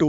2,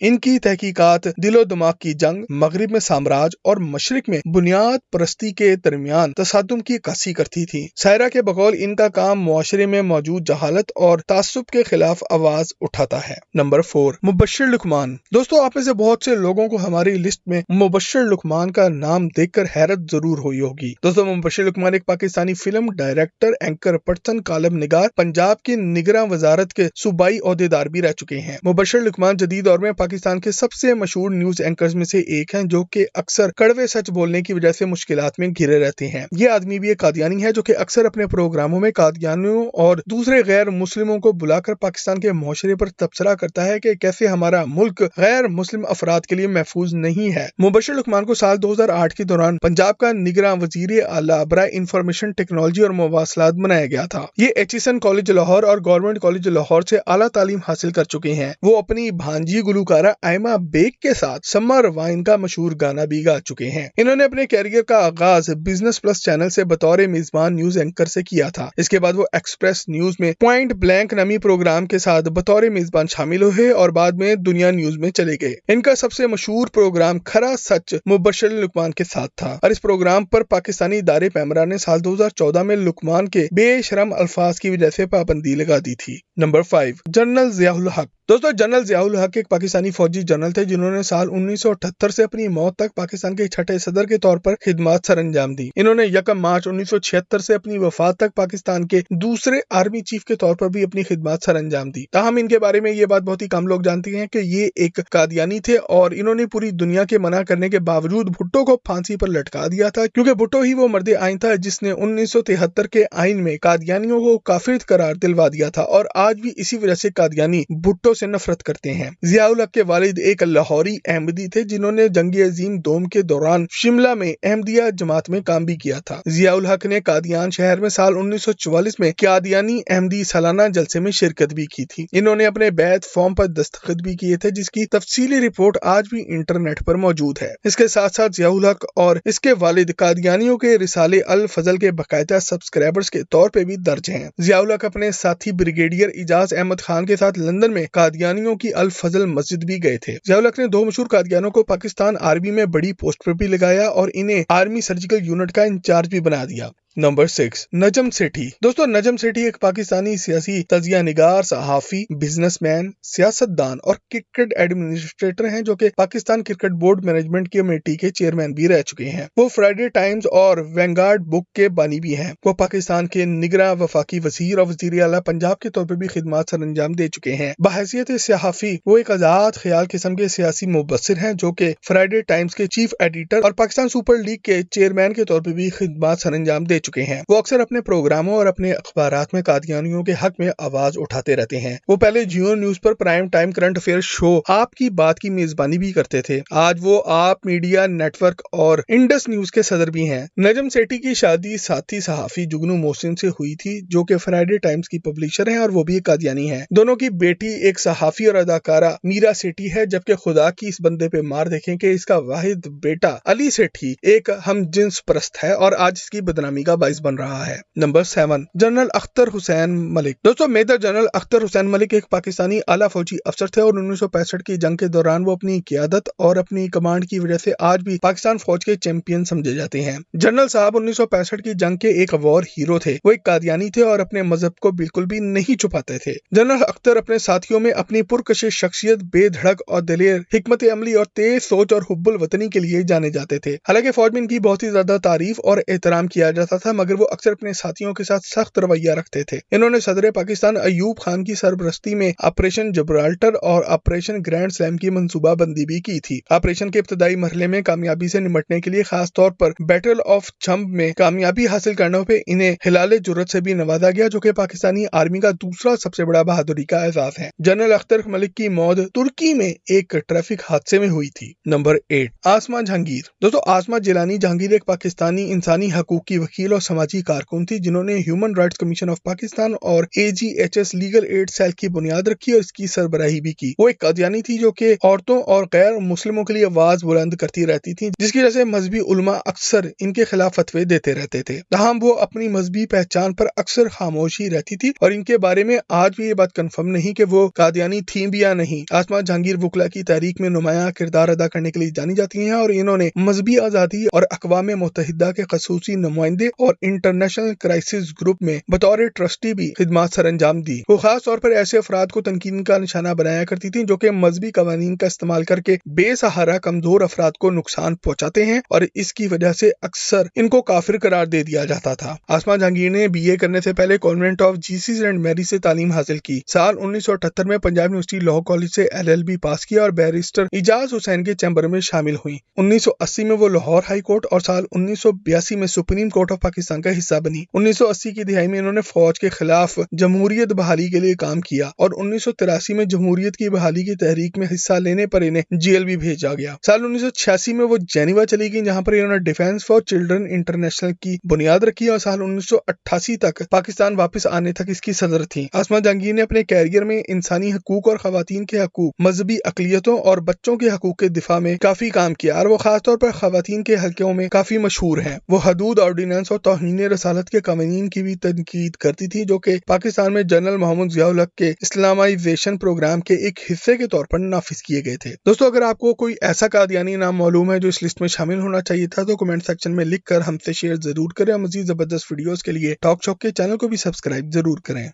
ان کی تحقیقات دل و دماغ کی جنگ، مغرب میں سامراج اور مشرق میں بنیاد پرستی کے درمیان تصادم کی عکاسی کرتی تھی۔ سائرہ کے بقول ان کا کام معاشرے میں موجود جہالت اور تعصب کے خلاف آواز اٹھاتا ہے۔ نمبر 4، مبشر لقمان۔ دوستو آپ میں سے بہت سے لوگوں کو ہماری لسٹ میں مبشر لقمان کا نام دیکھ کر حیرت ضرور ہوئی ہوگی۔ دوستو مبشر لقمان ایک Pakistani film director, anchor person, column نگار، پنجاب کے نگراں وزارت کے صوبائی عہدیدار بھی رہ چکے ہیں۔ مبشر لقمان جدید دور میں پاکستان کے سب سے مشہور نیوز اینکرز میں سے ایک ہیں، جو کہ اکثر کڑوے سچ بولنے کی وجہ سے مشکلات میں گھرے رہتے ہیں۔ یہ آدمی بھی ایک قادیانی ہے جو کہ اکثر اپنے پروگراموں میں قادیانیوں اور دوسرے غیر مسلموں کو بلا کر پاکستان کے معاشرے پر تبصرہ کرتا ہے کہ کیسے ہمارا ملک غیر مسلم افراد کے لیے محفوظ نہیں ہے۔ مبشر لقمان کو سال 2008 کے دوران پنجاب کا نگراں وزیر اعلیٰ برائے انفارمیشن ٹیکنالوجی اور مواصلات بنایا گیا تھا۔ یہ ایچیسن کالج لاہور اور گورنمنٹ کالج لاہور سے اعلیٰ تعلیم حاصل کر چکے ہیں۔ وہ اپنی بھانجی گلوکارہ ایما بیگ کے ساتھ سمر وائن کا مشہور گانا بھی گا چکے ہیں۔ انہوں نے اپنے کیریئر کا آغاز بزنس پلس چینل سے بطور میزبان نیوز اینکر سے کیا تھا۔ اس کے بعد وہ ایکسپریس نیوز میں پوائنٹ بلینک نامی پروگرام کے ساتھ بطور میزبان شامل ہوئے اور بعد میں دنیا نیوز میں چلے گئے۔ ان کا سب سے مشہور پروگرام کھرا سچ مبشر لقمان کے ساتھ تھا اور اس پروگرام پر پاکستانی ادارے پیمرا نے سال 2014 میں لقمان کے بے شرم الفاظ کی وجہ سے پابندی لگا دی تھی۔ نمبر 5، جنرل ضیاء الحق۔ دوستو جنرل ضیاء الحق ایک پاکستانی فوجی جنرل تھے جنہوں نے سال 1978 سے اپنی موت تک پاکستان کے چھٹے صدر کے طور پر خدمات سر انجام دی۔ انہوں نے 1 مارچ 1976 سے اپنی وفات تک پاکستان کے دوسرے آرمی چیف کے طور پر بھی اپنی خدمات سر انجام دی۔ تاہم ان کے بارے میں یہ بات بہت ہی کم لوگ جانتے ہیں کہ یہ ایک قادیانی تھے اور انہوں نے پوری دنیا کے منع کرنے کے باوجود بھٹو کو پھانسی پر لٹکا دیا تھا، کیونکہ بھٹو ہی وہ مرد آئین تھا جس نے 1973 کے آئین میں قادیانیوں کو کافر قرار دلوا دیا تھا اور آج بھی اسی وجہ سے قادیانی بھٹو سے نفرت کرتے ہیں۔ ضیاء الحق کے والد ایک لاہوری احمدی تھے جنہوں نے جنگ عظیم دوم کے دوران شملہ میں احمدیہ جماعت میں کام بھی کیا تھا۔ ضیاء الحق نے قادیان شہر میں سال 1944 میں قادیانی احمدی سالانہ جلسے میں شرکت بھی کی تھی۔ انہوں نے اپنے بیعت فارم پر دستخط بھی کیے تھے جس کی تفصیلی رپورٹ آج بھی انٹرنیٹ پر موجود ہے۔ اس کے ساتھ ساتھ ضیاء الحق اور اس کے والد قادیانیوں کے رسالے الفضل کے باقاعدہ سبسکرائبرز کے طور پہ بھی درج ہیں۔ ضیاء الحق اپنے ساتھی بریگیڈیئر اعجاز احمد خان کے ساتھ لندن میں قادیانیوں کی الفضل مسجد بھی گئے تھے۔ ضیاء الحق نے 2 مشہور قادیانوں کو پاکستان آرمی میں بڑی پوسٹ پر بھی لگایا اور انہیں آرمی سرجیکل یونٹ کا انچارج بھی بنا دیا۔ نمبر 6، نجم سیٹھی۔ دوستو نجم سیٹھی ایک پاکستانی سیاسی تجزیہ نگار، صحافی، بزنس مین، سیاست دان اور کرکٹ ایڈمنسٹریٹر ہیں جو کہ Pakistan cricket board management committee کے چیئرمین بھی رہ چکے ہیں۔ وہ فرائیڈے ٹائمز اور وینگارڈ بک کے بانی بھی ہیں۔ وہ پاکستان کے نگراں وفاقی وزیر اور وزیر اعلیٰ پنجاب کے طور پر بھی خدمات سر انجام دے چکے ہیں۔ بحیثیت صحافی وہ ایک آزاد خیال قسم کے سیاسی مبصر ہیں جو کہ فرائیڈے ٹائمز کے چیف ایڈیٹر اور پاکستان سپر لیگ کے چیئرمین کے طور پر بھی خدمات سر انجام دے چکے ہیں۔ وہ اکثر اپنے پروگراموں اور اپنے اخبارات میں قادیانیوں کے حق میں آواز اٹھاتے رہتے ہیں۔ وہ پہلے جیو نیوز پر پرائم ٹائم کرنٹ افیئر شو آپ کی بات کی میزبانی بھی کرتے تھے۔ آج وہ آپ میڈیا نیٹ ورک اور انڈس نیوز کے صدر بھی ہیں۔ نجم سیٹھی کی شادی ساتھی صحافی جگنو محسن سے ہوئی تھی جو کہ فرائیڈے ٹائمز کی پبلشر ہیں اور وہ بھی قادیانی ہیں۔ دونوں کی بیٹی ایک صحافی اور اداکارہ میرا سیٹھی ہے، جبکہ خدا کی اس بندے پہ مار دیکھیں کہ اس کا واحد بیٹا علی سیٹھی ایک ہم جنس پرست ہے اور آج اس کی بدنامی کا باعث بن رہا ہے۔ نمبر 7، جنرل اختر حسین ملک۔ دوستو میجر جنرل اختر حسین ملک ایک پاکستانی اعلیٰ فوجی افسر تھے اور 1965 کی جنگ کے دوران وہ اپنی قیادت اور اپنی کمانڈ کی وجہ سے آج بھی پاکستان فوج کے چیمپئن سمجھے جاتے ہیں۔ جنرل صاحب 1965 کی جنگ کے ایک وار ہیرو تھے۔ وہ ایک قادیانی تھے اور اپنے مذہب کو بالکل بھی نہیں چھپاتے تھے۔ جنرل اختر اپنے ساتھیوں میں اپنی پرکشش شخصیت، بے دھڑک اور دلیر، حکمت عملی اور تیز سوچ اور حب الوطنی کے لیے جانے جاتے تھے۔ حالانکہ فوج میں ان کی بہت ہی زیادہ تعریف اور احترام کیا جاتا تھا، مگر وہ اکثر اپنے ساتھیوں کے ساتھ سخت رویہ رکھتے تھے۔ انہوں نے صدر پاکستان ایوب خان کی سربرستی میں آپریشن جبرالٹر اور آپریشن گرینڈ سلیم کی منصوبہ بندی بھی کی تھی۔ آپریشن کے ابتدائی مرحلے میں کامیابی سے نمٹنے کے لیے خاص طور پر بیٹل آف چھمب میں کامیابی حاصل کرنے پہ انہیں ہلال جرت سے بھی نوازا گیا، جو کہ پاکستانی آرمی کا دوسرا سب سے بڑا بہادری کا اعزاز ہے۔ جنرل اختر ملک کی موت ترکی میں ایک ٹریفک حادثے میں ہوئی تھی۔ نمبر 8، آسما جہانگیر۔ دوستو آسما جیلانی جہانگیر ایک پاکستانی انسانی حقوق کی وکیل وکیل اور سماجی کارکن تھی جنہوں نے human rights commission of Pakistan اور AGHS لیگل ایڈ سیل کی بنیاد رکھی اور اس کی سربراہی بھی کی۔ وہ ایک قادیانی تھی جو کہ عورتوں اور غیر مسلموں کے لیے آواز بلند کرتی رہتی تھی، جس کی وجہ سے مذہبی علماء اکثر ان کے خلاف فتوے دیتے رہتے تھے۔ تاہم وہ اپنی مذہبی پہچان پر اکثر خاموش ہی رہتی تھی اور ان کے بارے میں آج بھی یہ بات کنفرم نہیں کہ وہ قادیانی تھیں بھی یا نہیں۔ آسما جہانگیر وکلا کی تحریک میں نمایاں کردار ادا کرنے کے لیے جانی جاتی ہیں اور انہوں نے مذہبی آزادی اور اقوام متحدہ کے خصوصی نمائندے اور انٹرنیشنل کرائسس گروپ میں بطور ٹرسٹی بھی خدمات سر انجام دی۔ وہ خاص طور پر ایسے افراد کو تنقید کا نشانہ بنایا کرتی تھیں جو کہ مذہبی قوانین کا استعمال کر کے بے سہارا کمزور افراد کو نقصان پہنچاتے ہیں اور اس کی وجہ سے اکثر ان کو کافر قرار دے دیا جاتا تھا۔ آسما جہانگیر نے BA کرنے سے پہلے کانوینٹ آف جیسس اینڈ میری سے تعلیم حاصل کی۔ سال 1978 میں پنجاب یونیورسٹی لاء کالج سے LLB پاس کیا اور بیرسٹر اعجاز حسین کے چیمبر میں شامل ہوئی۔ 1980 میں وہ لاہور ہائی کورٹ اور سال 1982 میں سپریم کورٹ آف پاکستان کا حصہ بنی۔ 1980 کی دہائی میں انہوں نے فوج کے خلاف جمہوریت بحالی کے لیے کام کیا اور 1983 میں جمہوریت کی بحالی کی تحریک میں حصہ لینے پر انہیں جیل بھی بھیجا گیا۔ سال 1986 میں وہ جنیوا چلی گئی جہاں پر انہوں نے ڈیفینس فار چلڈرن انٹرنیشنل کی بنیاد رکھی اور سال 1988 تک پاکستان واپس آنے تک اس کی صدر تھیں۔ آسما جہانگیر نے اپنے کیریئر میں انسانی حقوق اور خواتین کے حقوق، مذہبی اقلیتوں اور بچوں کے حقوق کے دفاع میں کافی کام کیا اور وہ خاص طور پر خواتین کے حلقوں میں کافی مشہور ہیں۔ وہ حدود آرڈیننس اور توہین رسالت کے قوانین کی بھی تنقید کرتی تھی جو کہ پاکستان میں جنرل محمد ضیاء الحق کے اسلامائزیشن پروگرام کے ایک حصے کے طور پر نافذ کیے گئے تھے۔ دوستو اگر آپ کو کوئی ایسا قادیانی نام معلوم ہے جو اس لسٹ میں شامل ہونا چاہیے تھا تو کمنٹ سیکشن میں لکھ کر ہم سے شیئر ضرور کریں اور مزید زبردست ویڈیوز کے لیے ٹاک شاک کے چینل کو بھی سبسکرائب ضرور کریں۔